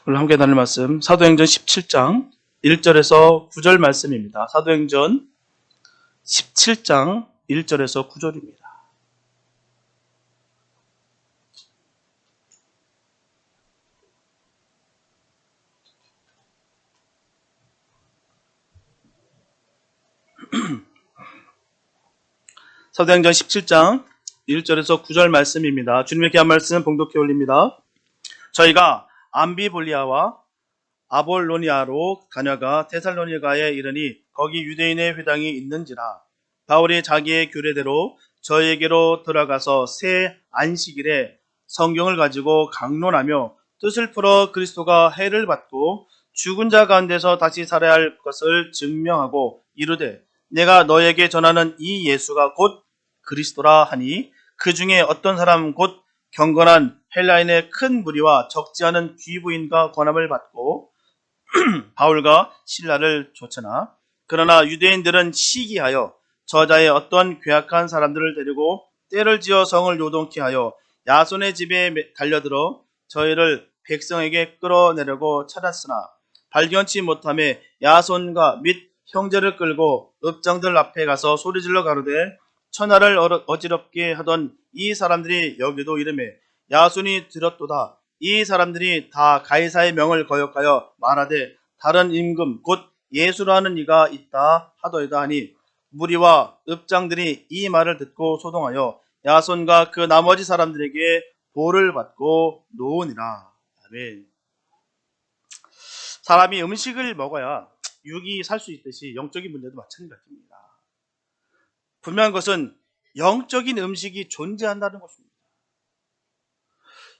오늘 함께 나눌 말씀 사도행전 17장 1절에서 9절 말씀입니다. 사도행전 17장 1절에서 9절입니다. 사도행전 17장 1절에서 9절 말씀입니다. 주님의 귀한 말씀 봉독해 올립니다. 저희가 암비볼리아와 아볼로니아로 다녀가 데살로니가에 이르니 거기 유대인의 회당이 있는지라. 바울이 자기의 규례대로 저희에게로 들어가서 새 안식일에 성경을 가지고 강론하며 뜻을 풀어 그리스도가 해를 받고 죽은 자 가운데서 다시 살아야 할 것을 증명하고 이르되 내가 너에게 전하는 이 예수가 곧 그리스도라 하니 그 중에 어떤 사람 곧 경건한 헬라인의 큰 무리와 적지 않은 귀부인과 권함을 받고 바울과 실라를 쫓으나 그러나 유대인들은 시기하여 저자의 어떤 괴악한 사람들을 데리고 때를 지어 성을 요동케 하여 야손의 집에 달려들어 저희를 백성에게 끌어내려고 찾았으나 발견치 못하매 야손과 및 형제를 끌고 읍장들 앞에 가서 소리질러 가로되 천하를 어지럽게 하던 이 사람들이 여기도 이르매 야손이 들었도다. 이 사람들이 다 가이사의 명을 거역하여 말하되 다른 임금 곧 예수라는 이가 있다 하더이다 하니 무리와 읍장들이 이 말을 듣고 소동하여 야손과 그 나머지 사람들에게 보를 받고 놓으니라. 아멘. 사람이 음식을 먹어야 육이 살 수 있듯이 영적인 문제도 마찬가지입니다. 분명한 것은 영적인 음식이 존재한다는 것입니다.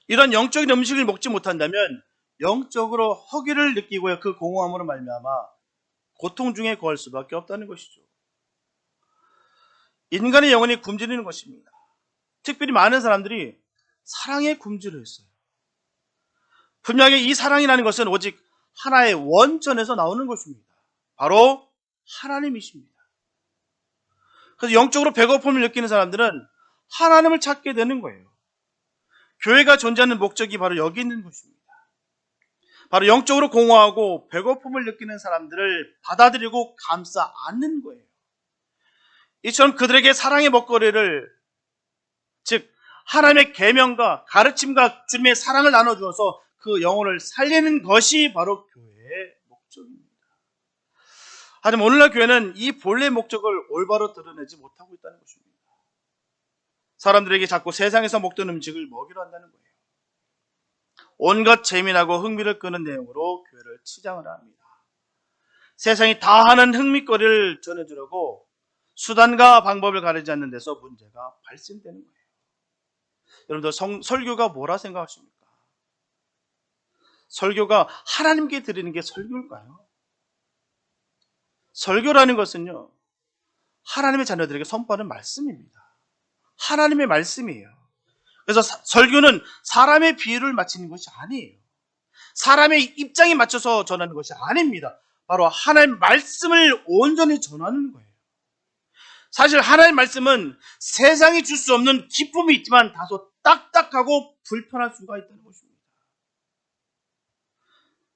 이런 영적인 음식을 먹지 못한다면 영적으로 허기를 느끼고요, 그 공허함으로 말미암아 고통 중에 거할 수밖에 없다는 것이죠. 인간의 영혼이 굶주리는 것입니다. 특별히 많은 사람들이 사랑에 굶주려 있어요. 분명히 이 사랑이라는 것은 오직 하나의 원천에서 나오는 것입니다. 바로 하나님이십니다. 그래서 영적으로 배고픔을 느끼는 사람들은 하나님을 찾게 되는 거예요. 교회가 존재하는 목적이 바로 여기 있는 것입니다. 바로 영적으로 공허하고 배고픔을 느끼는 사람들을 받아들이고 감싸 안는 거예요. 이처럼 그들에게 사랑의 먹거리를, 즉 하나님의 계명과 가르침과 주님의 사랑을 나눠주어서 그 영혼을 살리는 것이 바로 교회의 목적입니다. 하지만 오늘날 교회는 이 본래 목적을 올바로 드러내지 못하고 있다는 것입니다. 사람들에게 자꾸 세상에서 먹던 음식을 먹이려 한다는 거예요. 온갖 재미나고 흥미를 끄는 내용으로 교회를 치장을 합니다. 세상이 다 하는 흥미거리를 전해주려고 수단과 방법을 가리지 않는 데서 문제가 발생되는 거예요. 여러분들 설교가 뭐라 생각하십니까? 설교가 하나님께 드리는 게 설교일까요? 설교라는 것은요, 하나님의 자녀들에게 선포하는 말씀입니다. 하나님의 말씀이에요. 그래서 설교는 사람의 비유를 맞추는 것이 아니에요. 사람의 입장에 맞춰서 전하는 것이 아닙니다. 바로 하나님의 말씀을 온전히 전하는 거예요. 사실 하나님의 말씀은 세상이 줄 수 없는 기쁨이 있지만 다소 딱딱하고 불편할 수가 있다는 것입니다.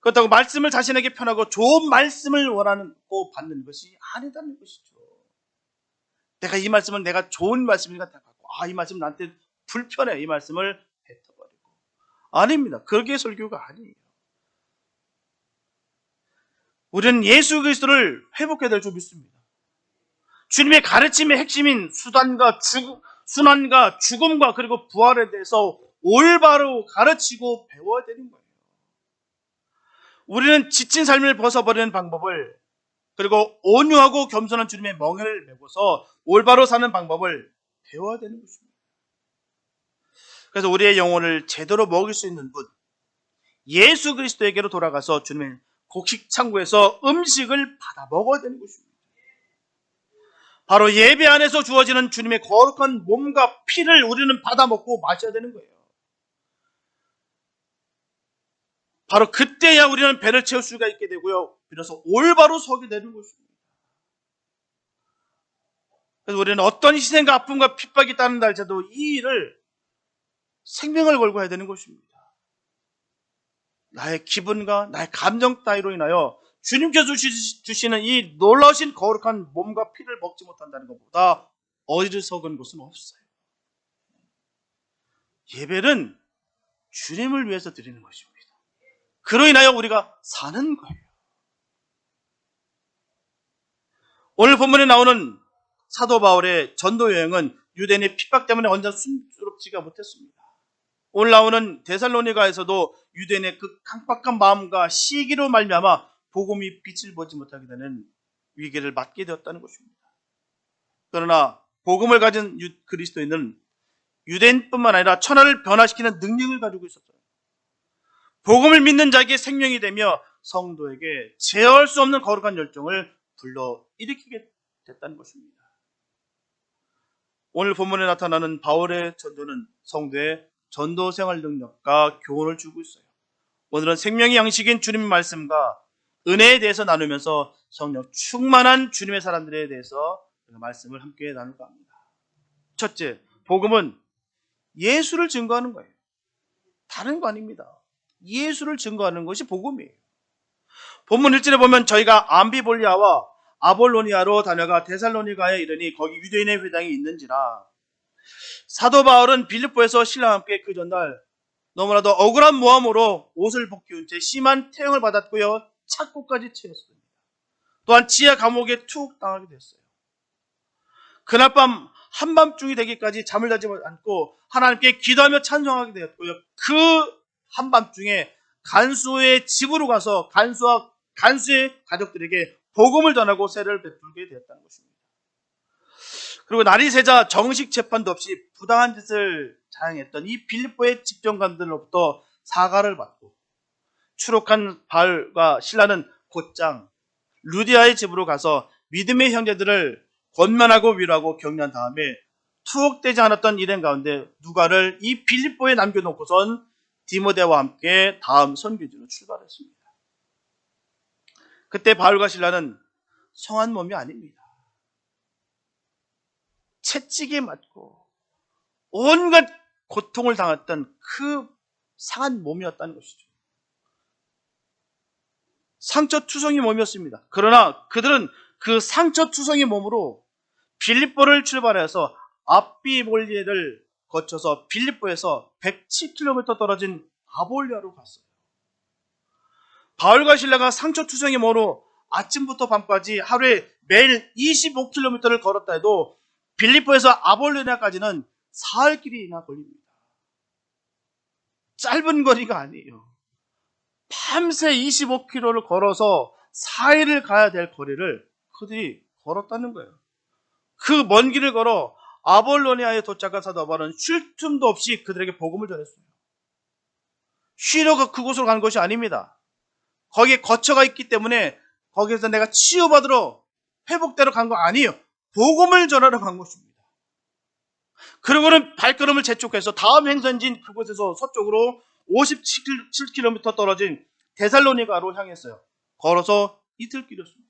그렇다고 말씀을 자신에게 편하고 좋은 말씀을 원하고 받는 것이 아니다는 것이죠. 내가 이 말씀은 내가 좋은 말씀이니까 갖고, 이 말씀 나한테 불편해, 이 말씀을 뱉어버리고. 아닙니다. 그게 설교가 아니에요. 우리는 예수 그리스도를 회복해야 될 줄 믿습니다. 주님의 가르침의 핵심인 순환과 죽음과 그리고 부활에 대해서 올바로 가르치고 배워야 되는 거예요. 우리는 지친 삶을 벗어버리는 방법을, 그리고 온유하고 겸손한 주님의 멍에를 메고서 올바로 사는 방법을 배워야 되는 것입니다. 그래서 우리의 영혼을 제대로 먹일 수 있는 분, 예수 그리스도에게로 돌아가서 주님의 곡식 창고에서 음식을 받아 먹어야 되는 것입니다. 바로 예배 안에서 주어지는 주님의 거룩한 몸과 피를 우리는 받아 먹고 마셔야 되는 거예요. 바로 그때야 우리는 배를 채울 수가 있게 되고요, 비로소 올바로 서게 되는 것입니다. 그래서 우리는 어떤 희생과 아픔과 핍박이 따른다 할지라도 이 일을 생명을 걸고 해야 되는 것입니다. 나의 기분과 나의 감정 따위로 인하여 주님께서 주시는 이 놀라우신 거룩한 몸과 피를 먹지 못한다는 것보다 어리석은 것은 없어요. 예배는 주님을 위해서 드리는 것입니다. 그로 인하여 우리가 사는 거예요. 오늘 본문에 나오는 사도 바울의 전도 여행은 유대인의 핍박 때문에 언제나 순조롭지가 못했습니다. 오늘 나오는 데살로니가에서도 유대인의 그 강박한 마음과 시기로 말미암아 복음이 빛을 보지 못하게 되는 위기를 맞게 되었다는 것입니다. 그러나 복음을 가진 그리스도인은 유대인뿐만 아니라 천하를 변화시키는 능력을 가지고 있었어요. 복음을 믿는 자에게 생명이 되며 성도에게 제어할 수 없는 거룩한 열정을 불러일으키게 됐다는 것입니다. 오늘 본문에 나타나는 바울의 전도는 성도의 전도 생활 능력과 교훈을 주고 있어요. 오늘은 생명의 양식인 주님의 말씀과 은혜에 대해서 나누면서 성령 충만한 주님의 사람들에 대해서 말씀을 함께 나눌까 합니다. 첫째, 복음은 예수를 증거하는 거예요. 다른 거 아닙니다. 예수를 증거하는 것이 복음이에요. 본문 1절에 보면 저희가 암비볼리아와 아볼로니아로 다녀가 데살로니가에 이르니 거기 유대인의 회당이 있는지라. 사도 바울은 빌립보에서 신랑과 함께 그 전날 너무나도 억울한 모함으로 옷을 벗기운 채 심한 태형을 받았고요. 착고까지 치렀습니다. 또한 지하 감옥에 투옥 당하게 됐어요. 그날 밤 한밤중이 되기까지 잠을 자지 않고 하나님께 기도하며 찬송하게 되었고요. 그 한밤중에 간수의 집으로 가서 간수의 가족들에게 복음을 전하고 세례를 베풀게 되었다는 것입니다. 그리고 날이 새자 정식 재판도 없이 부당한 짓을 자행했던 이 빌립보의 집정관들로부터 사과를 받고 추록한 바울과 실라는 곧장 루디아의 집으로 가서 믿음의 형제들을 권면하고 위로하고 격려한 다음에 투옥되지 않았던 일행 가운데 누가를 이 빌립보에 남겨놓고선 디모데와 함께 다음 선교지로 출발했습니다. 그때 바울과 실라는 성한 몸이 아닙니다. 채찍에 맞고 온갖 고통을 당했던 그 상한 몸이었다는 것이죠. 상처투성이 몸이었습니다. 그러나 그들은 그 상처투성이 몸으로 빌립보를 출발해서 앞비볼리에를 거쳐서 빌립보에서 110km 떨어진 아볼리아로 갔어요. 바울과 실라가 상처투성이 몸으로 아침부터 밤까지 하루에 매일 25km를 걸었다 해도 빌립보에서 아볼리아까지는 사흘 길이나 걸립니다. 짧은 거리가 아니에요. 밤새 25km를 걸어서 4일을 가야 될 거리를 그들이 걸었다는 거예요. 그 먼 길을 걸어 아볼로니아에 도착한 사도 바울은 쉴 틈도 없이 그들에게 복음을 전했어요. 쉬러 그곳으로 간 것이 아닙니다. 거기에 거처가 있기 때문에 거기에서 내가 치유받으러 회복대로 간 거 아니에요. 복음을 전하러 간 것입니다. 그리고는 발걸음을 재촉해서 다음 행선지인 그곳에서 서쪽으로 57km 떨어진 데살로니가로 향했어요. 걸어서 이틀길이었습니다.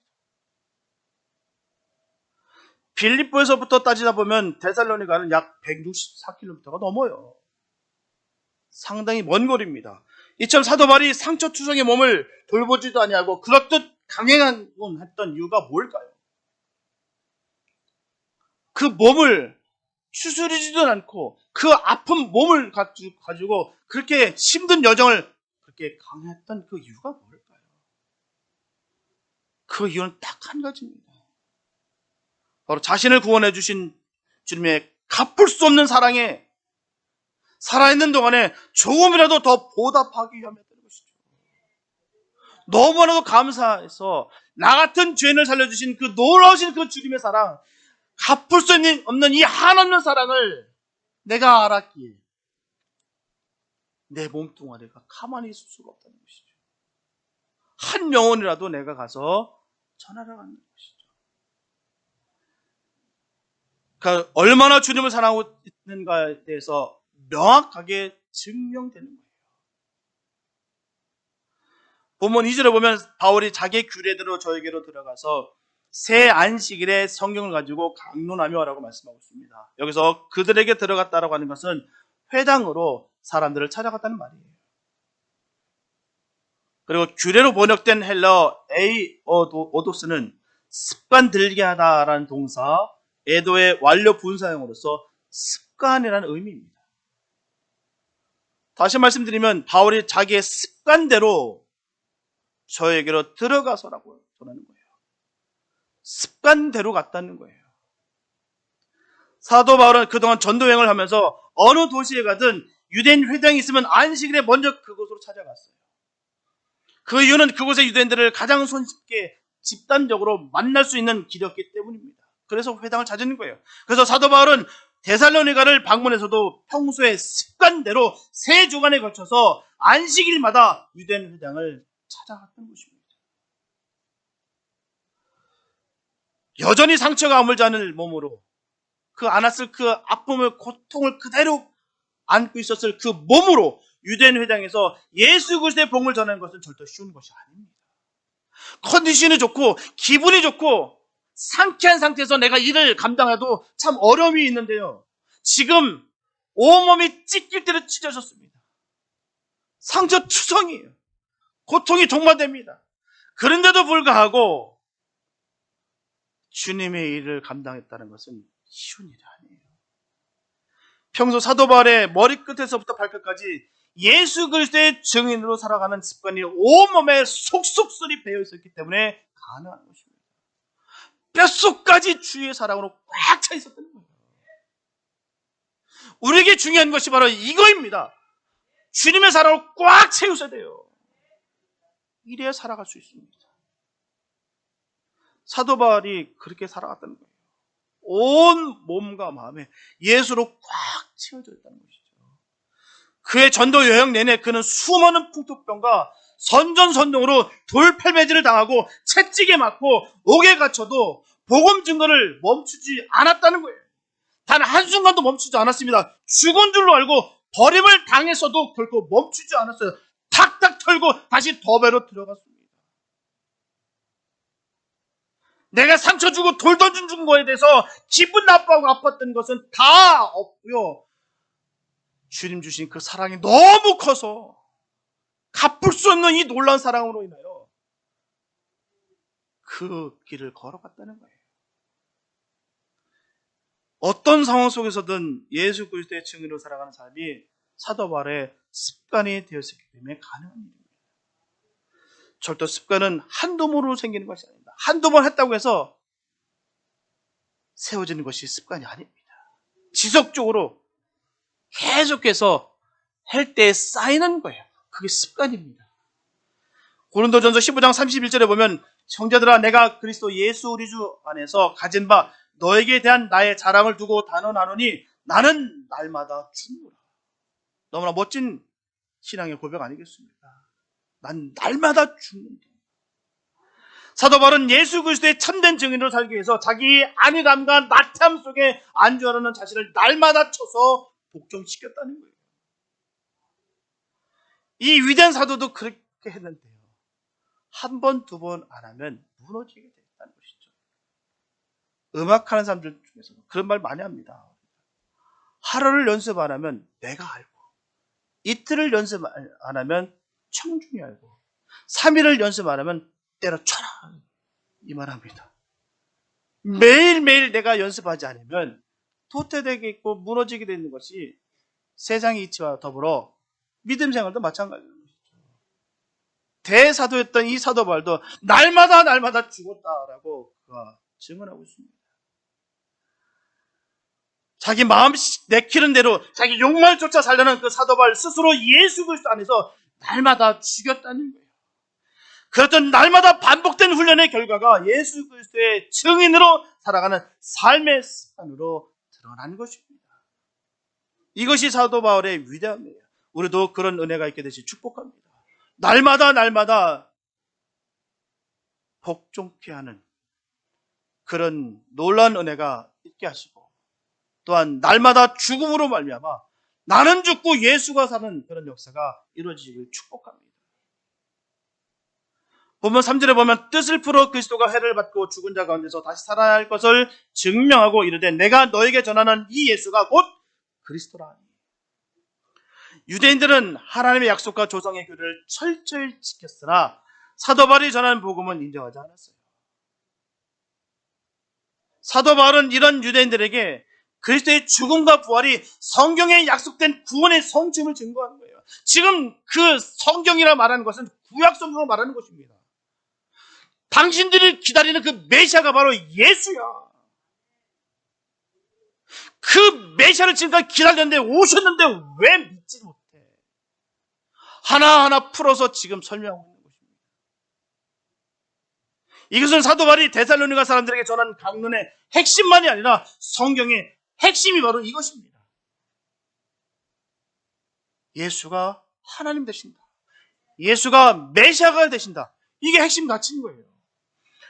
빌립보에서부터 따지다 보면 데살로니가는 약 164km가 넘어요. 상당히 먼 거리입니다. 이처럼 사도 바울이 상처투성의 몸을 돌보지도 아니하고 그렇듯 강행했던 이유가 뭘까요? 그 몸을 추스리지도 않고 그 아픈 몸을 가지고 그렇게 힘든 여정을 그렇게 강했던 그 이유가 뭘까요? 그 이유는 딱 한 가지입니다. 바로 자신을 구원해 주신 주님의 갚을 수 없는 사랑에 살아있는 동안에 조금이라도 더 보답하기 위함이었던 것이죠. 너무나도 감사해서 나 같은 죄인을 살려주신 그 놀라우신 그 주님의 사랑, 갚을 수 없는 이 한없는 사랑을 내가 알았기에 내 몸뚱아리가 가만히 있을 수가 없다는 것이죠. 한 영혼이라도 내가 가서 전하러 가는 것이죠. 그러니까 얼마나 주님을 사랑하고 있는가에 대해서 명확하게 증명되는 거예요. 본문 2절에 보면 바울이 자기의 규례대로 저에게로 들어가서 새 안식일에 성경을 가지고 강론하며 라고 말씀하고 있습니다. 여기서 그들에게 들어갔다라고 하는 것은 회당으로 사람들을 찾아갔다는 말이에요. 그리고 규례로 번역된 헬러 오도스는 습관 들게 하다라는 동사, 에도의 완료 분사형으로서 습관이라는 의미입니다. 다시 말씀드리면 바울이 자기의 습관대로 저에게로 들어가서라고 전하는 거예요. 습관대로 갔다는 거예요. 사도 바울은 그동안 전도여행을 하면서 어느 도시에 가든 유대인 회당이 있으면 안식일에 먼저 그곳으로 찾아갔어요. 그 이유는 그곳의 유대인들을 가장 손쉽게 집단적으로 만날 수 있는 길이었기 때문입니다. 그래서 회당을 찾는 거예요. 그래서 사도 바울은 데살로니가를 방문해서도 평소의 습관대로 3주간에 걸쳐서 안식일마다 유대인 회당을 찾아갔던 것입니다. 여전히 상처가 아물지 않을 몸으로 그 안았을 그 아픔을, 고통을 그대로 안고 있었을 그 몸으로 유대인 회당에서 예수 그리스도의 복음을 전하는 것은 절대 쉬운 것이 아닙니다. 컨디션이 좋고 기분이 좋고 상쾌한 상태에서 내가 일을 감당해도 참 어려움이 있는데요. 지금 온몸이 찢길 대로 찢어졌습니다. 상처 투성이에요. 고통이 종말됩니다. 그런데도 불구하고 주님의 일을 감당했다는 것은 쉬운 일이 아니에요. 평소 사도 바울의 머리끝에서부터 발끝까지 예수 그리스도의 증인으로 살아가는 습관이 온몸에 속속들이 배어 있었기 때문에 가능한 것입니다. 뼛속까지 주의 사랑으로 꽉 차 있었던 거예요. 우리에게 중요한 것이 바로 이거입니다. 주님의 사랑으로 꽉 채우셔야 돼요. 이래야 살아갈 수 있습니다. 사도 바울이 그렇게 살아갔다는 거예요. 온 몸과 마음에 예수로 꽉 채워져 있다는 것이죠. 그의 전도 여행 내내 그는 수많은 풍토병과 선전선동으로 돌팔매질을 당하고 채찍에 맞고 옥에 갇혀도 복음 증거를 멈추지 않았다는 거예요. 단 한순간도 멈추지 않았습니다. 죽은 줄로 알고 버림을 당했어도 결코 멈추지 않았어요. 탁탁 털고 다시 더베로 들어갔습니다. 내가 상처 주고 돌 던진 거에 대해서 기분 나빠하고 아팠던 것은 다 없고요. 주님 주신 그 사랑이 너무 커서 갚을 수 없는 이 놀라운 사랑으로 인하여 그 길을 걸어갔다는 거예요. 어떤 상황 속에서든 예수 그리스도의 증인으로 살아가는 삶이 사도 바울의 습관이 되었기 때문에 가능한 일입니다. 절대 습관은 한두 번으로 생기는 것이 아닙니다. 한두 번 했다고 해서 세워지는 것이 습관이 아닙니다. 지속적으로 계속해서 할 때 쌓이는 거예요. 그게 습관입니다. 고린도전서 15장 31절에 보면 형제들아 내가 그리스도 예수 우리 주 안에서 가진 바 너에게 대한 나의 자랑을 두고 단언하노니 나는 날마다 죽노라. 너무나 멋진 신앙의 고백 아니겠습니까? 난 날마다 죽는다. 사도 바울은 예수 그리스도의 참된 증인으로 살기 위해서 자기 안일함과 나태함 속에 안주하려는 자신을 날마다 쳐서 복종시켰다는 거예요. 이 위대한 사도도 그렇게 했는데요. 한 번, 두 번 안 하면 무너지게 됐다는 것이죠. 음악하는 사람들 중에서 그런 말 많이 합니다. 하루를 연습 안 하면 내가 알고, 이틀을 연습 안 하면 청중이 알고, 3일을 연습 안 하면 때려쳐라 이 말합니다. 매일매일 내가 연습하지 않으면 도태되게 있고 무너지게 되는 것이 세상의 이치와 더불어 믿음 생활도 마찬가지인 것이죠. 대사도였던 이 사도 바울도 날마다 죽었다라고 그가 증언하고 있습니다. 자기 마음 내키는 대로 자기 욕망을 쫓아 살려는 그 사도 바울 스스로 예수 그리스도 안에서 날마다 죽였다는 거예요. 그렇던 날마다 반복된 훈련의 결과가 예수 그리스도의 증인으로 살아가는 삶의 습관으로 드러난 것입니다. 이것이 사도 바울의 위대함이에요. 우리도 그런 은혜가 있게 되시 축복합니다. 날마다 복종케 하는 그런 놀라운 은혜가 있게 하시고 또한 날마다 죽음으로 말미암아 나는 죽고 예수가 사는 그런 역사가 이루어지기를 축복합니다. 보면 3절에 보면 뜻을 풀어 그리스도가 해를 받고 죽은 자 가운데서 다시 살아야 할 것을 증명하고 이르되 내가 너에게 전하는 이 예수가 곧 그리스도라. 유대인들은 하나님의 약속과 조상의 규를 철저히 지켰으나 사도 바울이 전하는 복음은 인정하지 않았어요. 사도 바울은 이런 유대인들에게 그리스도의 죽음과 부활이 성경에 약속된 구원의 성취를 증거하는 거예요. 지금 그 성경이라 말하는 것은 구약 성경을 말하는 것입니다. 당신들이 기다리는 그 메시아가 바로 예수야. 그 메시아를 지금까지 기다렸는데 오셨는데 왜 믿지 못해? 하나하나 풀어서 지금 설명하고 있는 것입니다. 이것은 사도 바울이 데살로니가 사람들에게 전한 강론의 핵심만이 아니라 성경의 핵심이 바로 이것입니다. 예수가 하나님 되신다. 예수가 메시아가 되신다. 이게 핵심 가치인 거예요.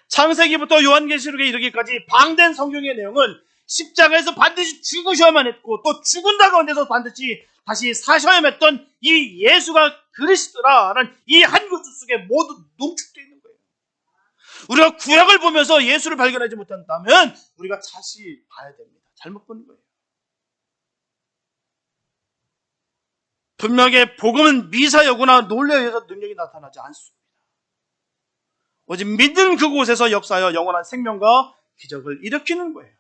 창세기부터 요한계시록에 이르기까지 방대한 성경의 내용은 십자가에서 반드시 죽으셔야만 했고 또 죽은 가운데서 반드시 다시 사셔야만 했던 이 예수가 그리스도라는 이 한 구절 속에 모두 농축되어 있는 거예요. 우리가 구약을 보면서 예수를 발견하지 못한다면 우리가 다시 봐야 됩니다. 잘못 보는 거예요. 분명히 복음은 미사여구나 논리에 의해서 능력이 나타나지 않습니다. 오직 믿는 그곳에서 역사하여 영원한 생명과 기적을 일으키는 거예요.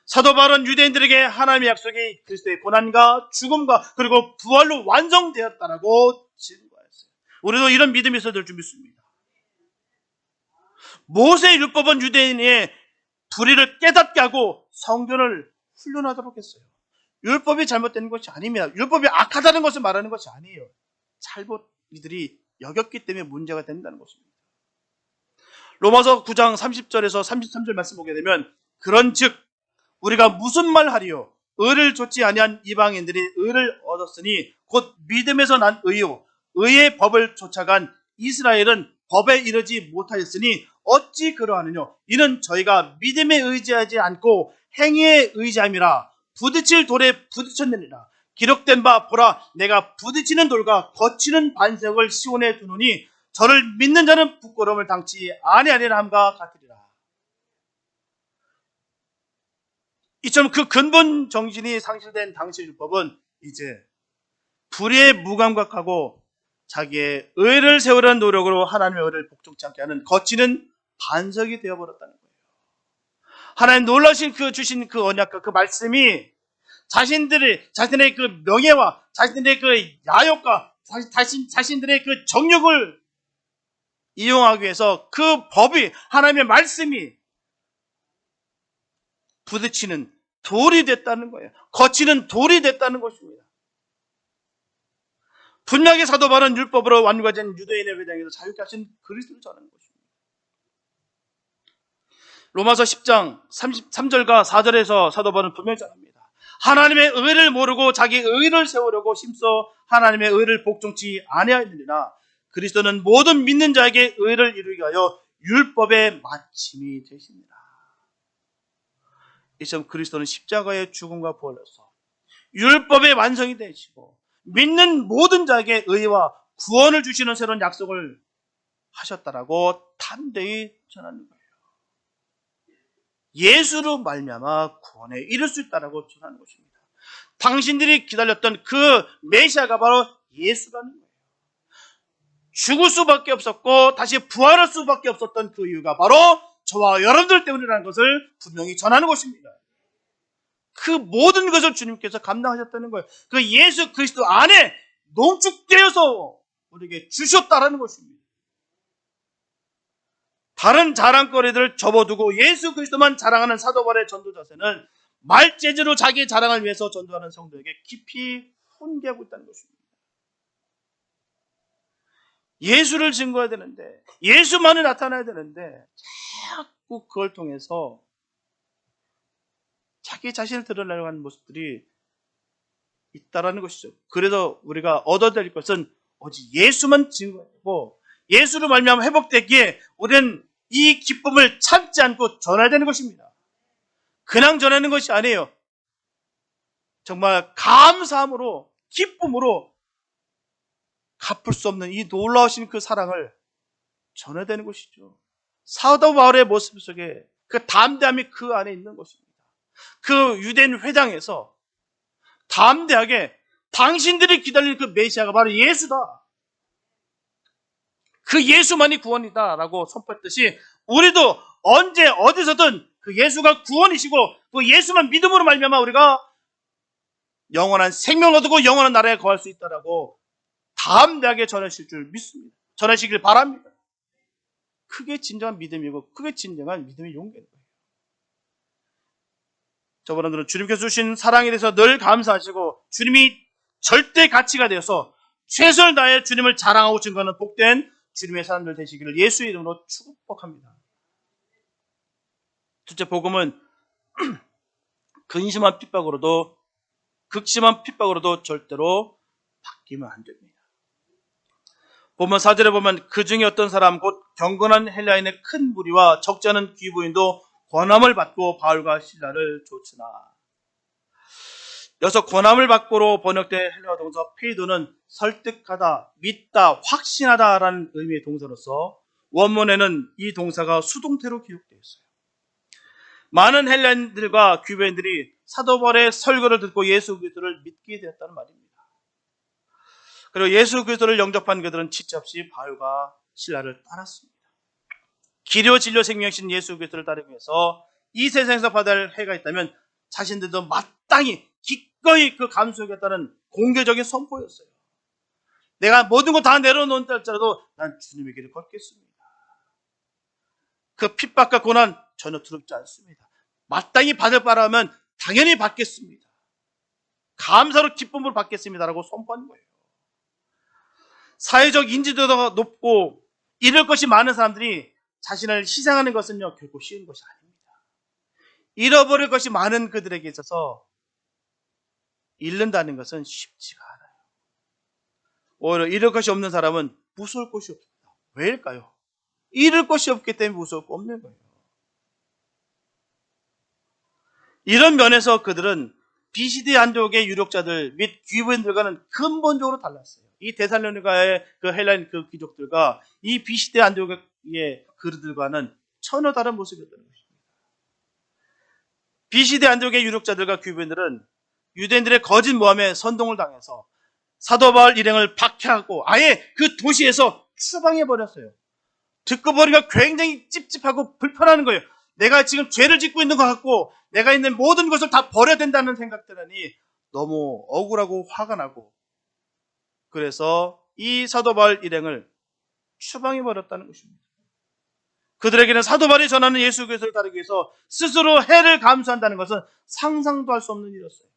사도 바울은 유대인들에게 하나님의 약속이 그리스도의 고난과 죽음과 그리고 부활로 완성되었다라고 증거했어요. 우리도 이런 믿음이 있어야 될 줄 믿습니다. 모세의 율법은 유대인의 불의를 깨닫게 하고 성전을 훈련하도록 했어요. 율법이 잘못된 것이 아닙니다. 율법이 악하다는 것을 말하는 것이 아니에요. 잘못 이들이 여겼기 때문에 문제가 된다는 것입니다. 로마서 9장 30절에서 33절 말씀 보게 되면 그런즉 우리가 무슨 말 하리요? 의를 좇지 아니한 이방인들이 의를 얻었으니 곧 믿음에서 난 의요. 의의 법을 쫓아간 이스라엘은 법에 이르지 못하였으니 어찌 그러하느냐? 이는 저희가 믿음에 의지하지 않고 행위에 의지함이라. 부딪힐 돌에 부딪혔느니라. 기록된 바 보라 내가 부딪히는 돌과 거치는 반석을 시온에 두노니 저를 믿는 자는 부끄러움을 당치 아니하리라 함과 같으리라. 이처럼 그 근본 정신이 상실된 당시 율법은 이제 불의에 무감각하고 자기의 의를 세우려는 노력으로 하나님의 의를 복종치 않게 하는 거치는 반석이 되어버렸다는 거예요. 하나님 놀라신 그 주신 그 언약과 그 말씀이 자신의 그 명예와 자신들의 그 야욕과 자신들의 그 정욕을 이용하기 위해서 그 법이 하나님의 말씀이 부딪히는 돌이 됐다는 거예요. 거치는 돌이 됐다는 것입니다. 분명히 사도 바울은 율법으로 완고하진 유대인의 회당에서 자유케 하신 그리스도를 전하는 것입니다. 로마서 10장 33절과 4절에서 사도 바울은 분명히 전합니다. 하나님의 의를 모르고 자기 의를 세우려고 힘써 하나님의 의를 복종치 아니하였느니라. 그리스도는 모든 믿는 자에게 의를 이루게 하여 율법의 마침이 되십니다. 이처럼 그리스도는 십자가의 죽음과 부활로서 율법의 완성이 되시고 믿는 모든 자에게 의와 구원을 주시는 새로운 약속을 하셨다라고 담대히 전하는 거예요. 예수로 말미암아 구원에 이를 수 있다라고 전하는 것입니다. 당신들이 기다렸던 그 메시아가 바로 예수라는 거예요. 죽을 수밖에 없었고 다시 부활할 수밖에 없었던 그 이유가 바로 저와 여러분들 때문이라는 것을 분명히 전하는 것입니다. 그 모든 것을 주님께서 감당하셨다는 거예요. 그 예수 그리스도 안에 농축되어서 우리에게 주셨다라는 것입니다. 다른 자랑거리들을 접어두고 예수 그리스도만 자랑하는 사도 바울의 전도 자세는 말재주로 자기의 자랑을 위해서 전도하는 성도에게 깊이 훈계하고 있다는 것입니다. 예수를 증거해야 되는데 예수만이 나타나야 되는데 자꾸 그걸 통해서 자기 자신을 드러내려고 하는 모습들이 있다라는 것이죠. 그래서 우리가 얻어야 될 것은 오직 예수만 증거하고 예수로 말미암아 회복되기에 우리는 이 기쁨을 참지 않고 전해야 되는 것입니다. 그냥 전하는 것이 아니에요. 정말 감사함으로 기쁨으로 갚을 수 없는 이 놀라우신 그 사랑을 전해야 되는 것이죠. 사도 바울의 모습 속에 그 담대함이 그 안에 있는 것입니다. 그 유대인 회당에서 담대하게 당신들이 기다리는 그 메시아가 바로 예수다. 그 예수만이 구원이다 라고 선포했듯이 우리도 언제 어디서든 그 예수가 구원이시고 그 예수만 믿음으로 말미암아 우리가 영원한 생명을 얻고 영원한 나라에 거할 수 있다라고 담대하게 전하실 줄 믿습니다. 전하시길 바랍니다. 그게 진정한 믿음이고 그게 진정한 믿음의 용기인 거예요. 저번에는 주님께서 주신 사랑에 대해서 늘 감사하시고 주님이 절대 가치가 되어서 최선을 다해 주님을 자랑하고 증거하는 복된 주님의 사람들 되시기를 예수의 이름으로 축복합니다. 둘째 복음은 근심한 핍박으로도 극심한 핍박으로도 절대로 바뀌면 안 됩니다. 보면 4절에 보면 그 중에 어떤 사람 곧 경건한 헬라인의 큰 무리와 적지 않은 귀부인도 권함을 받고 바울과 실라를 쫓으나. 여기서 권함을 받고로 번역된 헬라어 동사 페이도는 설득하다, 믿다, 확신하다라는 의미의 동사로서 원문에는 이 동사가 수동태로 기록되어 있어요. 많은 헬라인들과 귀부인들이 사도 바울의 설교를 듣고 예수 그리스도를 믿게 되었다는 말입니다. 그리고 예수 그리스도를 영접한 그들은 지체 없이 바울과 실라를 따랐습니다. 기료 진료 생명이신 예수 그리스도를 따르기 위해서 이 세상에서 받아야 할 해가 있다면 자신들도 마땅히 기꺼이 그 감수하겠다는 공개적인 선포였어요. 내가 모든 거 다 내려놓는다 할지라도 난 주님의 길을 걷겠습니다. 그 핍박과 고난 전혀 두렵지 않습니다. 마땅히 받을 바라면 당연히 받겠습니다. 감사로 기쁨으로 받겠습니다라고 선포한 거예요. 사회적 인지도가 높고 잃을 것이 많은 사람들이 자신을 희생하는 것은요 결코 쉬운 것이 아닙니다. 잃어버릴 것이 많은 그들에게 있어서 잃는다는 것은 쉽지가 않아요. 오히려 잃을 것이 없는 사람은 무서울 것이 없습니다. 왜일까요? 잃을 것이 없기 때문에 무서울 거 없는 거예요. 이런 면에서 그들은 비시디 안디옥의 유력자들 및 귀부인들과는 근본적으로 달랐어요. 이 데살로니가의 그 헬라인 그 귀족들과 이 비시디 안디옥의 그들과는 전혀 다른 모습이었다는 것입니다. 비시디 안디옥의 유력자들과 귀부인들은 유대인들의 거짓 모함에 선동을 당해서 사도 바울 일행을 박해하고 아예 그 도시에서 추방해버렸어요. 듣고 보니까 굉장히 찝찝하고 불편한 거예요. 내가 지금 죄를 짓고 있는 것 같고 내가 있는 모든 것을 다 버려야 된다는 생각들으니 너무 억울하고 화가 나고 그래서 이 사도 바울 일행을 추방해버렸다는 것입니다. 그들에게는 사도 바울이 전하는 예수 그리스도를 따르기 위해서 스스로 해를 감수한다는 것은 상상도 할 수 없는 일이었어요.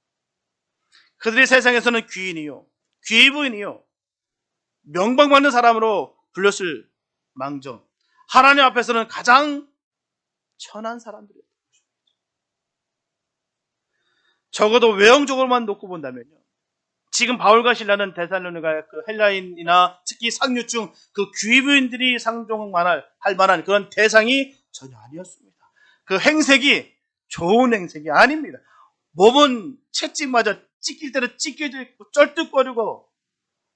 그들이 세상에서는 귀인이요, 귀부인이요, 명방받는 사람으로 불렸을 망정 하나님 앞에서는 가장 천한 사람들이었던 것입니다. 적어도 외형적으로만 놓고 본다면요. 지금 바울과 실라는 데살로니가의 그 헬라인이나 특히 상류층 그 귀부인들이 상종할 만한 그런 대상이 전혀 아니었습니다. 그 행색이 좋은 행색이 아닙니다. 몸은 채찍 맞아 찢길 대로 찢겨져 있고 쩔뚝거리고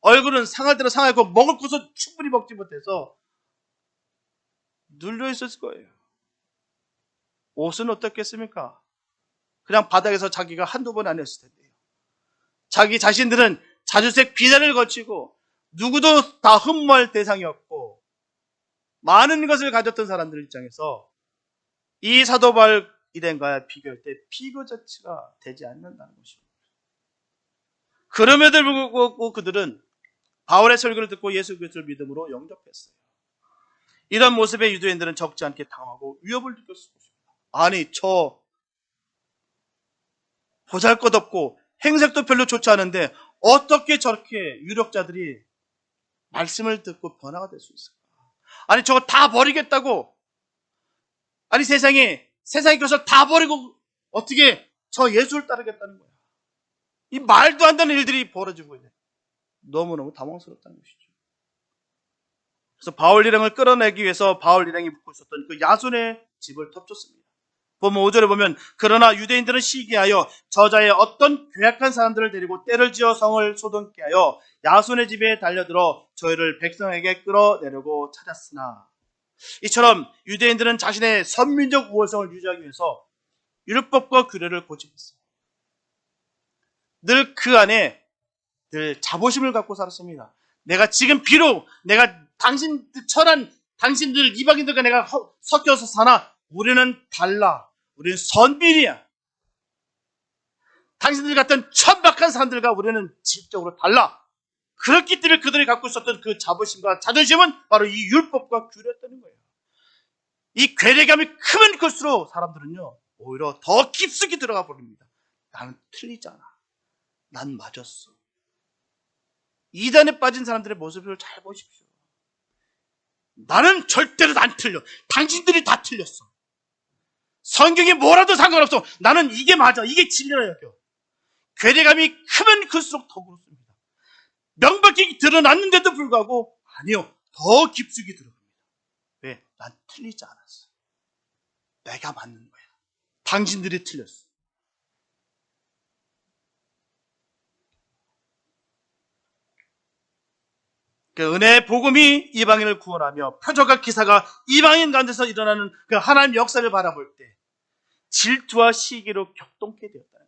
얼굴은 상할 대로 상하고 먹을 것을 충분히 먹지 못해서 눌려 있었을 거예요. 옷은 어떻겠습니까? 그냥 바닥에서 자기가 한두 번 안 했을 텐데요. 자기 자신들은 자주색 비난을 거치고 누구도 다 흠모할 대상이었고 많은 것을 가졌던 사람들 입장에서 이 사도 바울 일행과 비교할 때 비교 자체가 되지 않는다는 것입니다. 그럼에도 불구하고 그들은 바울의 설교를 듣고 예수 그리스도를 믿음으로 영접했어요. 이런 모습에 유대인들은 적지 않게 당하고 위협을 느꼈을 것입니다. 아니 저 보잘것없고 행색도 별로 좋지 않은데 어떻게 저렇게 유력자들이 말씀을 듣고 변화가 될 수 있을까? 아니 저거 다 버리겠다고 아니 세상에 것을 다 버리고 어떻게 저 예수를 따르겠다는 거야. 이 말도 안 되는 일들이 벌어지고 있네. 너무너무 당황스럽다는 것이죠. 그래서 바울 일행을 끌어내기 위해서 바울 일행이 묵고 있었던 그 야손의 집을 덮쳤습니다. 보면 5절에 보면 그러나 유대인들은 시기하여 저자의 어떤 괴악한 사람들을 데리고 때를 지어 성을 소동케 하여 야손의 집에 달려들어 저희를 백성에게 끌어내려고 찾았으나 이처럼 유대인들은 자신의 선민적 우월성을 유지하기 위해서 율법과 규례를 고집했어요. 늘 그 안에 늘 자부심을 갖고 살았습니다. 내가 지금 비록 내가 당신들 이방인들과 내가 섞여서 사나 우리는 달라. 우리는 선민이야. 당신들 같은 천박한 사람들과 우리는 질적으로 달라. 그렇기 때문에 그들이 갖고 있었던 그 자부심과 자존심은 바로 이 율법과 규례였다는 거예요. 이 괴리감이 크면 클수록 사람들은요 오히려 더 깊숙이 들어가 버립니다. 나는 틀리잖아. 난 맞았어. 이단에 빠진 사람들의 모습을 잘 보십시오. 나는 절대로 안 틀려. 당신들이 다 틀렸어. 성경이 뭐라도 상관없어. 나는 이게 맞아. 이게 진리라 여겨. 괴리감이 크면 클수록 더 그렇습니다. 명백히 드러났는데도 불구하고 아니요. 더 깊숙이 들어갑니다. 왜? 난 틀리지 않았어. 내가 맞는 거야. 당신들이 틀렸어. 그 은혜의 복음이 이방인을 구원하며 표적과 기사가 이방인 가운데서 일어나는 그 하나님의 역사를 바라볼 때 질투와 시기로 격동케 되었다는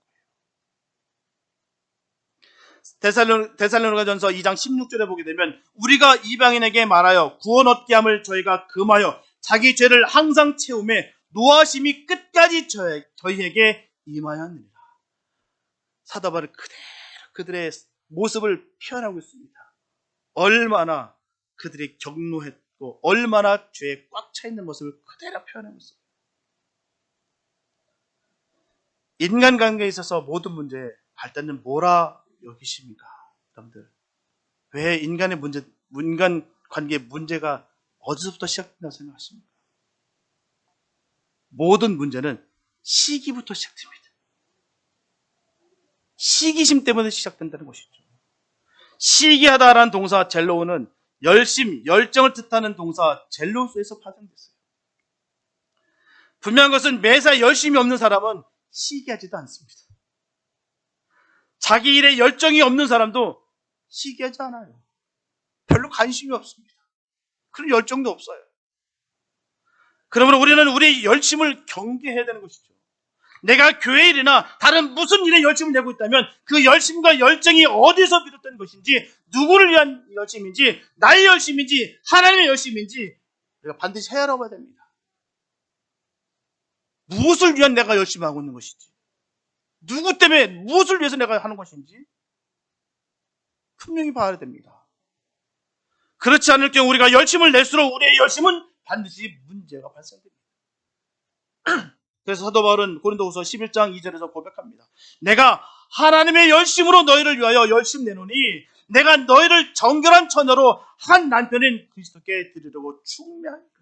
거예요. 데살로니가전서 2장 16절에 보게 되면 우리가 이방인에게 말하여 구원 얻게 함을 저희가 금하여 자기 죄를 항상 채우매 노하심이 끝까지 저희에게 임하였느니라. 사도 바울은 그대로 그들의 모습을 표현하고 있습니다. 얼마나 그들이 격노했고 얼마나 죄에 꽉 차 있는 모습을 그대로 표현하고 있습니다. 인간관계에 있어서 모든 문제에 발단은 뭐라 여기십니까? 여러분들 왜 인간 관계의 문제가 어디서부터 시작된다고 생각하십니까? 모든 문제는 시기부터 시작됩니다. 시기심 때문에 시작된다는 것이죠. 시기하다라는 동사 젤로우는 열심, 열정을 뜻하는 동사 젤로스에서 파생됐어요. 분명한 것은 매사 열심이 없는 사람은 시기하지도 않습니다. 자기 일에 열정이 없는 사람도 시기하지 않아요. 별로 관심이 없습니다. 그런 열정도 없어요. 그러므로 우리는 우리의 열심을 경계해야 되는 것이죠. 내가 교회 일이나 다른 무슨 일에 열심을 내고 있다면 그 열심과 열정이 어디서 비롯된 것인지, 누구를 위한 열심인지, 나의 열심인지, 하나님의 열심인지 우리가 반드시 헤아려봐야 됩니다. 무엇을 위한 내가 열심히 하고 있는 것인지, 누구 때문에 무엇을 위해서 내가 하는 것인지 분명히 봐야 됩니다. 그렇지 않을 경우 우리가 열심을 낼수록 우리의 열심은 반드시 문제가 발생됩니다. 그래서 사도 바울은 고린도후서 11장 2절에서 고백합니다. 내가 하나님의 열심으로 너희를 위하여 열심 내노니 내가 너희를 정결한 처녀로 한 남편인 그리스도께 드리려고 충매하니까.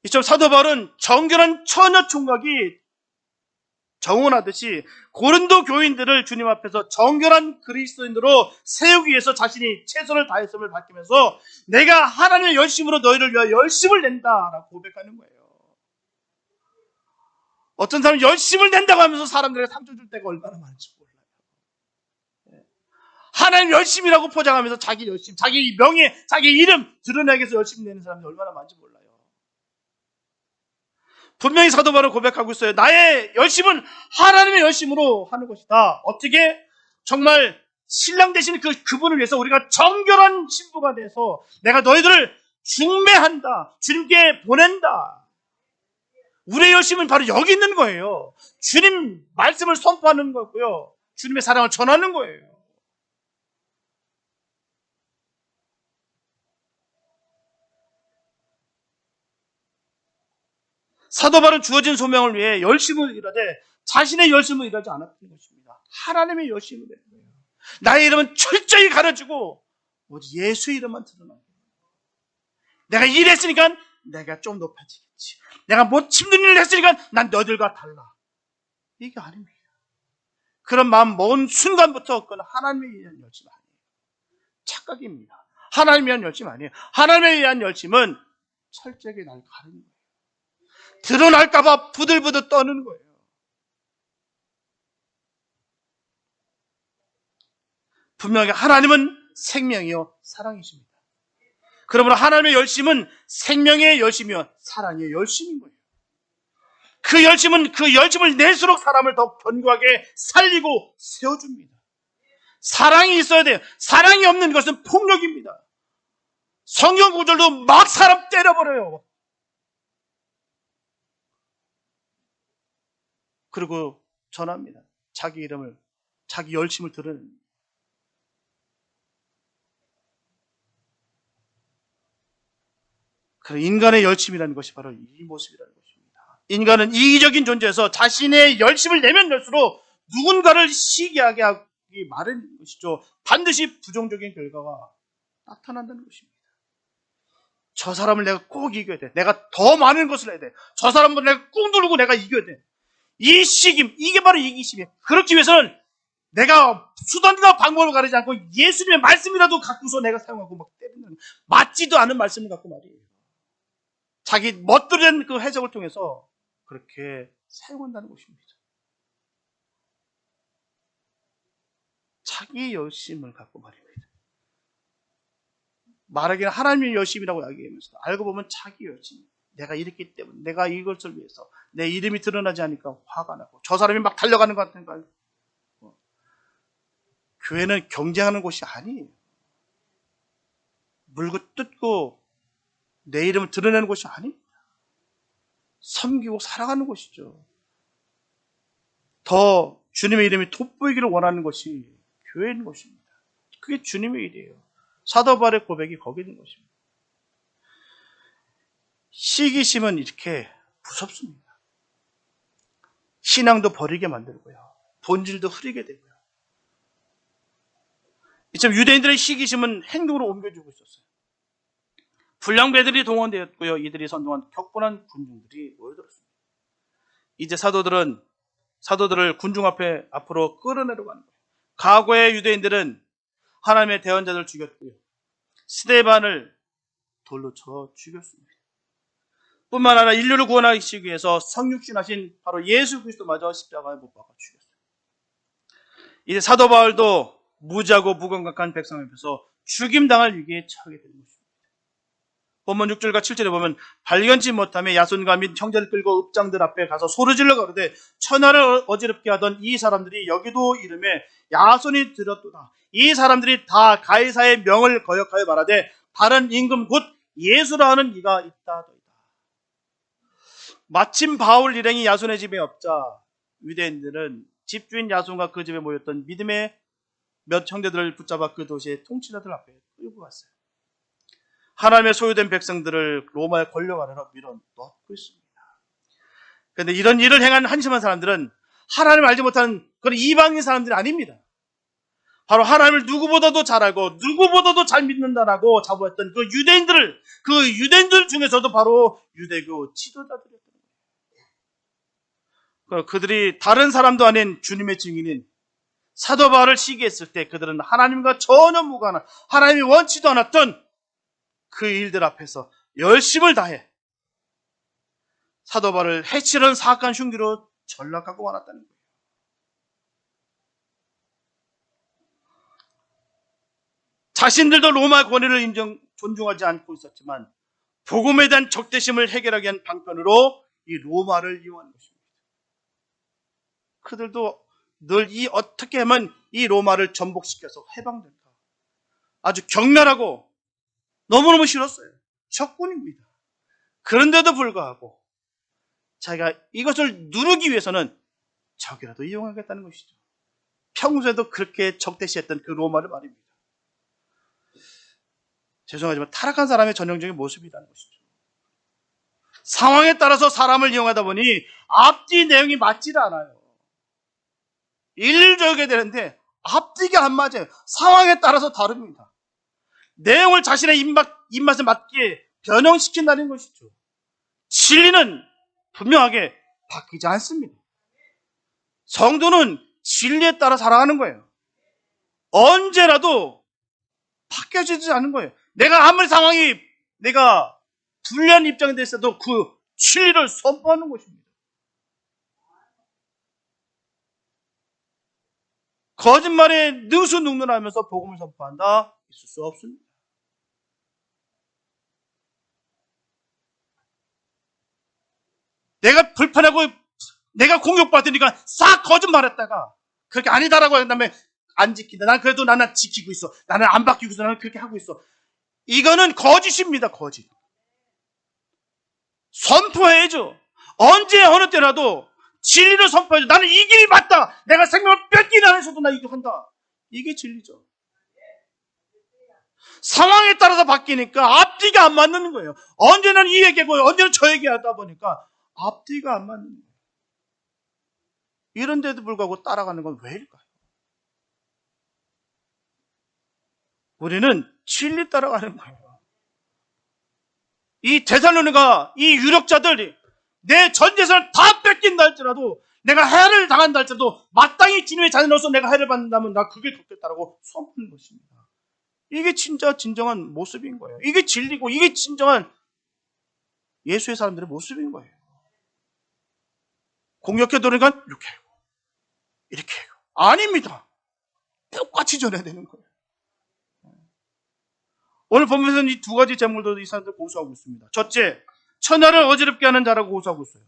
이처럼 사도 바울은 정결한 처녀 총각이 정언하듯이 고린도 교인들을 주님 앞에서 정결한 그리스도인으로 세우기 위해서 자신이 최선을 다했음을 밝히면서 내가 하나님의 열심으로 너희를 위하여 열심을 낸다라고 고백하는 거예요. 어떤 사람은 열심을 낸다고 하면서 사람들에게 상처 줄 때가 얼마나 많은지 몰라요. 하나님 열심이라고 포장하면서 자기 열심, 자기 명예, 자기 이름 드러내기 위해서 열심히 내는 사람이 얼마나 많은지 몰라요. 분명히 사도 바울은 고백하고 있어요. 나의 열심은 하나님의 열심으로 하는 것이다. 어떻게? 정말 신랑 되시는 그분을 위해서 우리가 정결한 신부가 돼서 내가 너희들을 중매한다. 주님께 보낸다. 우리의 열심은 바로 여기 있는 거예요. 주님 말씀을 선포하는 거고요. 주님의 사랑을 전하는 거예요. 사도 바울은 주어진 소명을 위해 열심을 일하되 자신의 열심을 일하지 않았던 것입니다. 하나님의 열심을 일하는 거예요. 나의 이름은 철저히 가려지고 오직 예수의 이름만 드러나고, 내가 일했으니까 내가 좀 높아지겠지, 내가 못 힘든 일을 했으니까 난 너희들과 달라, 이게 아닙니다. 그런 마음 먹은 순간부터 그건 하나님에 의한 열심 아니에요. 착각입니다. 하나님에 의한 열심 아니에요. 하나님에 의한 열심은 철저하게 날 가르는 거예요. 드러날까봐 부들부들 떠는 거예요. 분명히 하나님은 생명이요 사랑이십니다. 그러므로 하나님의 열심은 생명의 열심이요 사랑의 열심인 거예요. 그 열심을 낼수록 사람을 더 견고하게 살리고 세워줍니다. 사랑이 있어야 돼요. 사랑이 없는 것은 폭력입니다. 성경 구절도 막 사람 때려버려요. 그리고 전합니다. 자기 이름을, 자기 열심을 드러냅니다. 그런 인간의 열심이라는 것이 바로 이 모습이라는 것입니다. 인간은 이기적인 존재에서 자신의 열심을 내면 낼수록 누군가를 시기하게 하기 마련인 것이죠. 반드시 부정적인 결과가 나타난다는 것입니다. 저 사람을 내가 꼭 이겨야 돼. 내가 더 많은 것을 해야 돼. 저 사람을 내가 꾹 누르고 내가 이겨야 돼. 이 시김, 이게 바로 이기심이에요. 그렇기 위해서는 내가 수단과 방법을 가리지 않고 예수님의 말씀이라도 갖고서 내가 사용하고 막 때리는, 맞지도 않은 말씀을 갖고 말이에요. 자기 멋들은 그 해석을 통해서 그렇게 사용한다는 것입니다. 자기 열심을 갖고 말입니다. 말하기는 하나님의 열심이라고 이야기하면서 알고 보면 자기 열심. 내가 이랬기 때문에, 내가 이것을 위해서 내 이름이 드러나지 않으니까 화가 나고 저 사람이 막 달려가는 것 같으니까. 교회는 경쟁하는 곳이 아니에요. 물고 뜯고 내 이름을 드러내는 곳이 아닙니다. 섬기고 살아가는 곳이죠. 더 주님의 이름이 돋보이기를 원하는 것이 교회인 것입니다. 그게 주님의 일이에요. 사도 바울의 고백이 거기 있는 것입니다. 시기심은 이렇게 무섭습니다. 신앙도 버리게 만들고요. 본질도 흐리게 되고요. 이처럼 유대인들의 시기심은 행동으로 옮겨주고 있었어요. 불량배들이 동원되었고요. 이들이 선동한 격분한 군중들이 모여들었습니다. 이제 사도들을 군중 앞으로 끌어내려고 하는 거예요. 과거의 유대인들은 하나님의 대언자들을 죽였고요. 스데반을 돌로 쳐 죽였습니다. 뿐만 아니라 인류를 구원하기 위해서 성육신하신 바로 예수 그리스도마저 십자가에 못 박아 죽였어요. 이제 사도 바울도 무지하고 무감각한 백성 앞에서 죽임당할 위기에 처하게 되는 것입니다. 본문 6절과 7절에 보면 발견치 못하며 야손과 및 형제를 끌고 읍장들 앞에 가서 소리질러 가로되 천하를 어지럽게 하던 이 사람들이 여기도 이름에 야손이 들었도다. 이 사람들이 다 가이사의 명을 거역하여 말하되 다른 임금 곧 예수라 하는 이가 있다더이다. 마침 바울 일행이 야손의 집에 없자 유대인들은 집주인 야손과 그 집에 모였던 믿음의 몇 형제들을 붙잡아 그 도시의 통치자들 앞에 끌고 갔어요. 하나님의 소유된 백성들을 로마의 권력 아래로 밀어넣고 있습니다. 그런데 이런 일을 행한 한심한 사람들은 하나님을 알지 못하는 그런 이방인 사람들이 아닙니다. 바로 하나님을 누구보다도 잘 알고 누구보다도 잘 믿는다라고 자부했던 그 유대인들 중에서도 바로 유대교 지도자들이었던 거예요. 그들이 다른 사람도 아닌 주님의 증인인 사도 바울을 시기했을 때 그들은 하나님과 전혀 무관한, 하나님이 원치도 않았던 그 일들 앞에서 열심을 다해 사도 바울을 해치려는 사악한 흉기로 전락하고 말았다는 거예요. 자신들도 로마의 권위를 존중하지 않고 있었지만 복음에 대한 적대심을 해결하기 위한 방편으로 이 로마를 이용하는 것입니다. 그들도 늘 어떻게 하면 이 로마를 전복시켜서 해방될까, 아주 격렬하고 너무너무 싫었어요. 적군입니다. 그런데도 불구하고 자기가 이것을 누르기 위해서는 적이라도 이용하겠다는 것이죠. 평소에도 그렇게 적대시했던 그 로마를 말입니다. 죄송하지만 타락한 사람의 전형적인 모습이라는 것이죠. 상황에 따라서 사람을 이용하다 보니 앞뒤 내용이 맞지를 않아요. 일적이 되는데 앞뒤가 안 맞아요. 상황에 따라서 다릅니다. 내용을 자신의 입맛에 맞게 변형시킨다는 것이죠. 진리는 분명하게 바뀌지 않습니다. 성도는 진리에 따라 살아가는 거예요. 언제라도 바뀌어지지 않는 거예요. 내가 아무리 상황이 내가 불리한 입장이 됐어도 그 진리를 선포하는 것입니다. 거짓말에 능수능란하면서 복음을 선포한다? 있을 수 없습니다. 내가 불편하고 내가 공격받으니까 싹 거짓말했다가 그렇게 아니다라고 한 다음에 안 지킨다. 난 그래도 나는 지키고 있어. 나는 안 바뀌고 있어. 나는 그렇게 하고 있어. 이거는 거짓입니다. 거짓. 선포해야죠. 언제 어느 때라도 진리를 선포해야죠. 나는 이 길이 맞다. 내가 생명을 뺏기는 안에서도 나 이거 한다. 이게 진리죠. 상황에 따라서 바뀌니까 앞뒤가 안 맞는 거예요. 언제는 이 얘기고 언제는 저 얘기하다 보니까 앞뒤가 안 맞는 거예요. 이런데도 불구하고 따라가는 건 왜일까요? 우리는 진리 따라가는 거예요. 이 데살로니가 이 유력자들이 내 전 재산을 다 뺏긴다 할지라도 내가 해를 당한다 할지라도 마땅히 주님의 자녀로서 내가 해를 받는다면 나 그게 좋겠다라고 선포하는 것입니다. 이게 진짜 진정한 모습인 거예요. 이게 진리고 이게 진정한 예수의 사람들의 모습인 거예요. 공격해 도니까 이렇게 하고 이렇게 하고 아닙니다. 똑같이 전해야 되는 거예요. 오늘 본문에서는 이 두 가지 제목으로 이 사람들 고소하고 있습니다. 첫째, 천하를 어지럽게 하는 자라고 고소하고 있어요.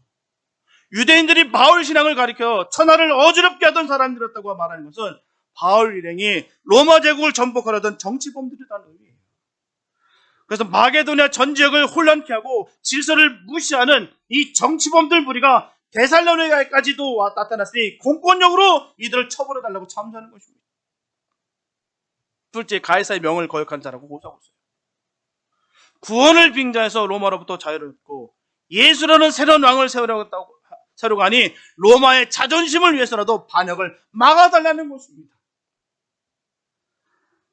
유대인들이 바울 신앙을 가리켜 천하를 어지럽게 하던 사람들이었다고 말하는 것은 바울 일행이 로마 제국을 전복하려던 정치범들이라는 의미예요. 그래서 마게도냐 전 지역을 혼란케 하고 질서를 무시하는 이 정치범들 무리가 데살로니가에까지도 나타났으니 공권력으로 이들을 처벌해달라고 참사하는 것입니다. 둘째, 가이사의 명을 거역한 자라고 고소하고 있어요. 구원을 빙자해서 로마로부터 자유를 얻고 예수라는 새로운 왕을 세우려고 하니 로마의 자존심을 위해서라도 반역을 막아달라는 것입니다.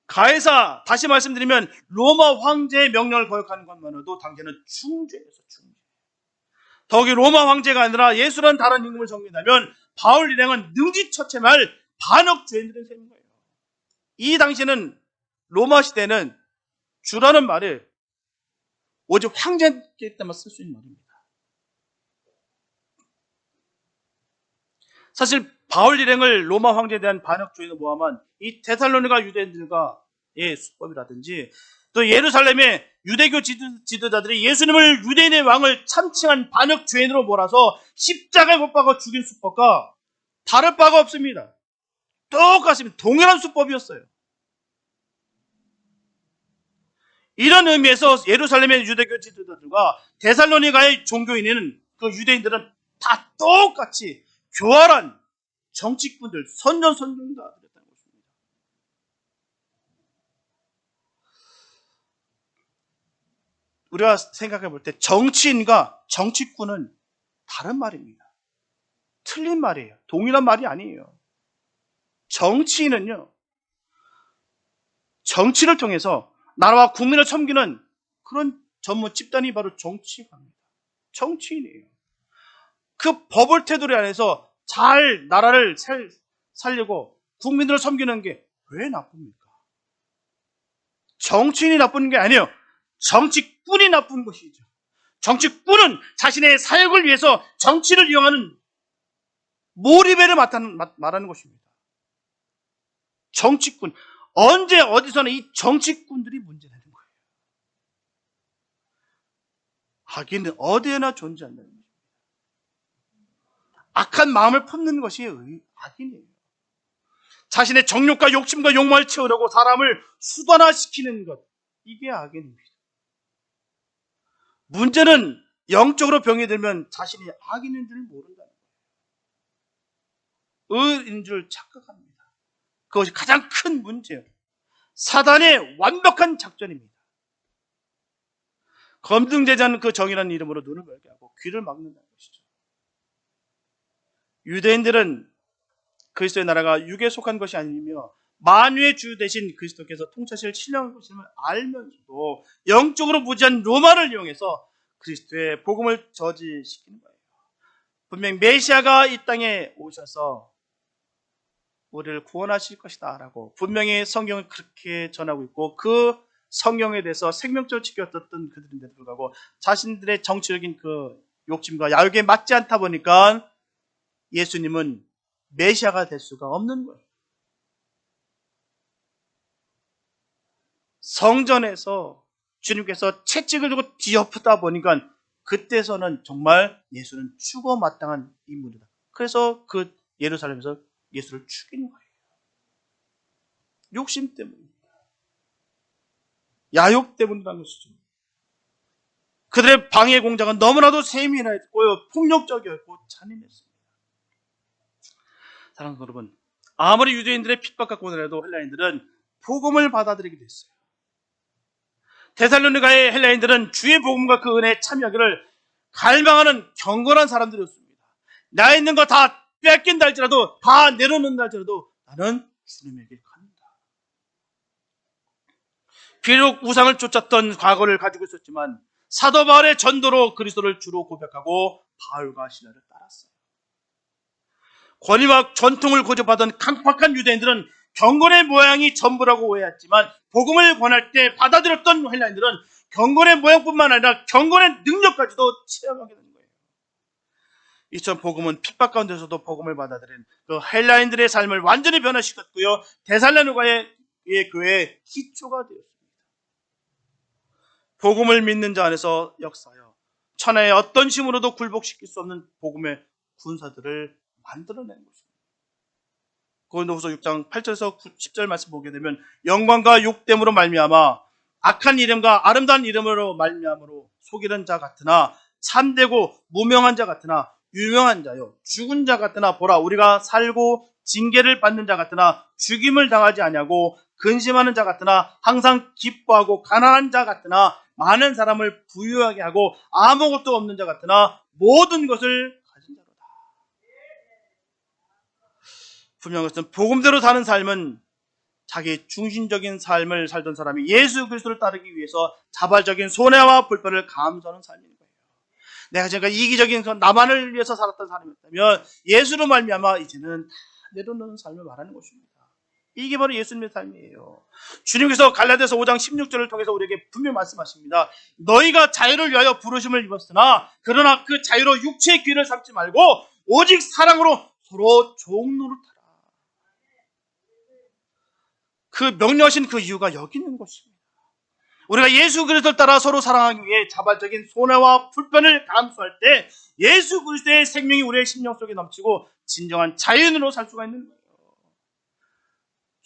가이사, 다시 말씀드리면 로마 황제의 명령을 거역하는 것만으로도 당시에는 중죄였어요. 중죄. 더욱이 로마 황제가 아니라 예수라는 다른 임금을 섬긴다면 바울 일행은 능지처참할 반역 죄인들의 셈인 거예요. 이 당시에는 로마 시대는 주라는 말이 오직 황제이기 때만 쓸 수 있는 말입니다. 사실 바울 일행을 로마 황제에 대한 반역 죄인으로 모함한 이 데살로니가 유대인들과의 수법이라든지 또 예루살렘의 유대교 지도자들이 예수님을 유대인의 왕을 참칭한 반역 죄인으로 몰아서 십자가에 못 박아 죽인 수법과 다를 바가 없습니다. 똑같습니다. 동일한 수법이었어요. 이런 의미에서 예루살렘의 유대교 지도자들과 데살로니가의 종교인은 그 유대인들은 다 똑같이 교활한 정치꾼들, 선전선동자들이었다는 것입니다. 우리가 생각해 볼 때 정치인과 정치꾼은 다른 말입니다. 틀린 말이에요. 동일한 말이 아니에요. 정치인은요, 정치를 통해서 나라와 국민을 섬기는 그런 전문 집단이 바로 정치가입니다. 정치인이에요. 그 법을 테두리 안에서 잘 나라를 살리고 국민들을 섬기는 게 왜 나쁩니까? 정치인이 나쁜 게 아니에요. 정치꾼이 나쁜 것이죠. 정치꾼은 자신의 사역을 위해서 정치를 이용하는 몰입애를 말하는 것입니다. 정치꾼. 언제 어디서나 이 정치꾼들이 문제되는 거예요. 악인은 어디에나 존재한다는 거예요. 악한 마음을 품는 것이 악인이에요. 자신의 정욕과 욕심과 욕망을 채우려고 사람을 수단화시키는 것. 이게 악인입니다. 문제는 영적으로 병이 들면 자신이 악인인 줄 모른다는 거예요. 의인 줄 착각합니다. 그것이 가장 큰 문제예요. 사단의 완벽한 작전입니다. 검증되지 그 정의라는 이름으로 눈을 멀게 하고 귀를 막는다는 것이죠. 유대인들은 그리스도의 나라가 육에 속한 것이 아니며 만유의 주 대신 그리스도께서 통치하실 신령한 것임을 알면서도 영적으로 무지한 로마를 이용해서 그리스도의 복음을 저지시키는 거예요. 분명히 메시아가 이 땅에 오셔서 우리를 구원하실 것이다 라고 분명히 성경을 그렇게 전하고 있고 그 성경에 대해서 생명적으로 지켰던 그들인데도 불구하고 자신들의 정치적인 그 욕심과 야욕에 맞지 않다 보니까 예수님은 메시아가 될 수가 없는 거예요. 성전에서 주님께서 채찍을 두고 뒤엎다 보니까 그때서는 정말 예수는 죽어 마땅한 인물이다. 그래서 그 예루살렘에서 예수를 죽인 거예요. 욕심 때문입니다. 야욕 때문이라는 것이죠. 그들의 방해 공작은 너무나도 세밀했고요, 폭력적이었고 잔인했습니다. 사랑하는 여러분, 아무리 유대인들의 핍박과 고난에도 헬라인들은 복음을 받아들이게 됐어요. 데살로니가의 헬라인들은 주의 복음과 그 은혜에 참여하기를 갈망하는 경건한 사람들이었습니다. 나 있는 거 다 뺏긴다 할지라도, 다 내려놓는다 할지라도 나는 주님에게 간다. 비록 우상을 쫓았던 과거를 가지고 있었지만 사도 바울의 전도로 그리스도를 주로 고백하고 바울과 신라를 따랐어요. 권위와 전통을 고집하던 강팍한 유대인들은 경건의 모양이 전부라고 오해했지만 복음을 권할 때 받아들였던 헬라인들은 경건의 모양뿐만 아니라 경건의 능력까지도 체험하게 된 거예요. 이처럼 복음은 핍박 가운데서도 복음을 받아들인 그 헬라인들의 삶을 완전히 변화시켰고요, 데살로니가의 교회의 기초가 되었습니다. 복음을 믿는 자 안에서 역사하여 천하의 어떤 힘으로도 굴복시킬 수 없는 복음의 군사들을 만들어낸 것입니다. 고린도후서 6장 8절에서 10절 말씀 보게 되면 영광과 욕됨으로 말미암아 악한 이름과 아름다운 이름으로 말미암으로 속이는 자 같으나 참되고 무명한 자 같으나 유명한 자요 죽은 자 같으나 보라 우리가 살고 징계를 받는 자 같으나 죽임을 당하지 아니하고 근심하는 자 같으나 항상 기뻐하고 가난한 자 같으나 많은 사람을 부유하게 하고 아무것도 없는 자 같으나 모든 것을 가진 자로다. 분명한 것은 복음대로 사는 삶은 자기 중심적인 삶을 살던 사람이 예수 그리스도를 따르기 위해서 자발적인 손해와 불편을 감수하는 삶인 거예요. 내가 지금까지 이기적인 나만을 위해서 살았던 사람이었다면 예수로 말미암아 이제는 다 내려놓는 삶을 말하는 것입니다. 이게 바로 예수님의 삶이에요. 주님께서 갈라디아서 5장 16절을 통해서 우리에게 분명히 말씀하십니다. 너희가 자유를 위하여 부르심을 입었으나 그러나 그 자유로 육체의 귀를 삼지 말고 오직 사랑으로 서로 종노릇하라. 그 명령하신 그 이유가 여기 있는 것입니다. 우리가 예수 그리스도를 따라 서로 사랑하기 위해 자발적인 손해와 불편을 감수할 때 예수 그리스도의 생명이 우리의 심령 속에 넘치고 진정한 자유인으로 살 수가 있는 거예요.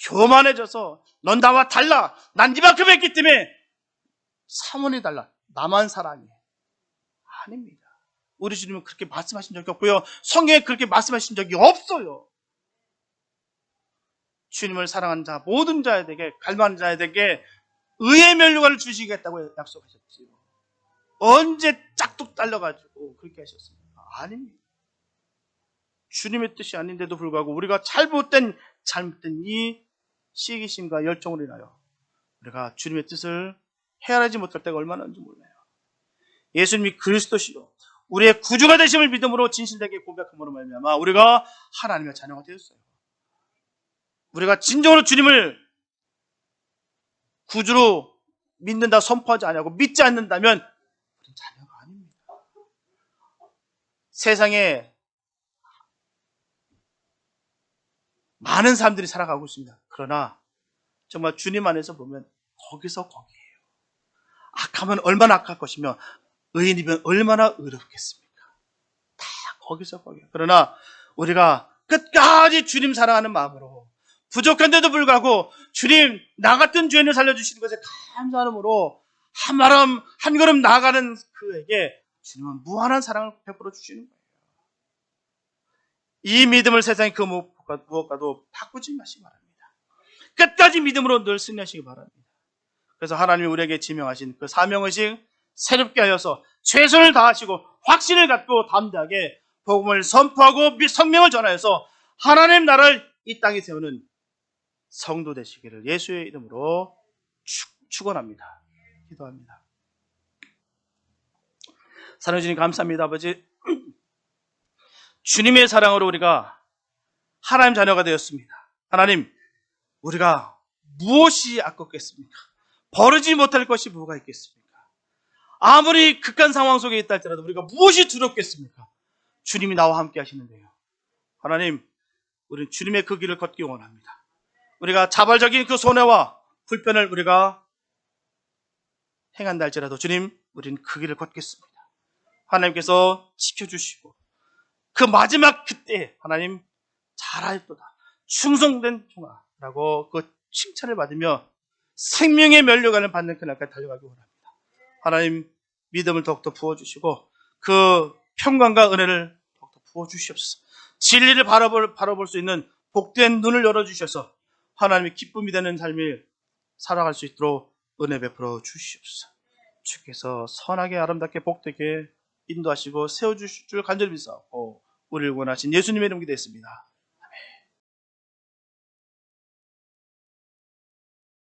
교만해져서 넌 나와 달라, 난 네만큼 했기 때문에 사문이 달라, 나만 사랑해. 아닙니다. 우리 주님은 그렇게 말씀하신 적이 없고요, 성경에 그렇게 말씀하신 적이 없어요. 주님을 사랑하는 자 모든 자에게, 갈망하는 자에게 의의 면류관을 주시겠다고 약속하셨지요. 언제 짝뚝 딸려가지고 그렇게 하셨습니까? 아닙니다. 주님의 뜻이 아닌데도 불구하고 우리가 잘못된 이 시기심과 열정으로 인하여 우리가 주님의 뜻을 헤아리지 못할 때가 얼마나 있는지 몰라요. 예수님이 그리스도시요 우리의 구주가 되심을 믿음으로 진실되게 고백함으로 말미암아 우리가 하나님의 자녀가 되었어요. 우리가 진정으로 주님을 구주로 믿는다 선포하지 않냐고 믿지 않는다면 우리는 자녀가 아닙니다. 세상에 많은 사람들이 살아가고 있습니다. 그러나 정말 주님 안에서 보면 거기서 거기에요. 악하면 얼마나 악할 것이며 의인이면 얼마나 의롭겠습니까? 다 거기서 거기에요. 그러나 우리가 끝까지 주님 사랑하는 마음으로 부족한데도 불구하고 주님 나 같은 죄인을 살려주시는 것에 감사함으로 한 걸음 나아가는 그에게 주님은 무한한 사랑을 베풀어 주시는 거예요. 이 믿음을 세상의 그 무엇과도 바꾸지 마시기 바랍니다. 끝까지 믿음으로 늘 승리하시기 바랍니다. 그래서 하나님이 우리에게 지명하신 그 사명의식 새롭게 하여서 최선을 다하시고 확신을 갖고 담대하게 복음을 선포하고 성명을 전하여서 하나님 나라를 이 땅에 세우는 성도 되시기를 예수의 이름으로 축원합니다. 기도합니다. 사랑해 주님 감사합니다. 아버지, 주님의 사랑으로 우리가 하나님 자녀가 되었습니다. 하나님, 우리가 무엇이 아깝겠습니까? 버리지 못할 것이 뭐가 있겠습니까? 아무리 극한 상황 속에 있다 할지라도 우리가 무엇이 두렵겠습니까? 주님이 나와 함께 하시는데요. 하나님, 우리는 주님의 그 길을 걷기 원합니다. 우리가 자발적인 그 손해와 불편을 우리가 행한다 할지라도 주님, 우리는 그 길을 걷겠습니다. 하나님께서 지켜주시고 그 마지막 그때 하나님 잘하였도다 충성된 종아라고 그 칭찬을 받으며 생명의 면류관을 받는 그날까지 달려가기 원합니다. 하나님 믿음을 더욱더 부어주시고 그 평강과 은혜를 더욱더 부어주시옵소서. 진리를 바라볼 수 있는 복된 눈을 열어주셔서 하나님의 기쁨이 되는 삶을 살아갈 수 있도록 은혜 베풀어 주시옵소서. 주께서 선하게 아름답게 복되게 인도하시고 세워주실 줄 간절히 믿사옵고 우리를 원하신 예수님의 이름 기도했습니다.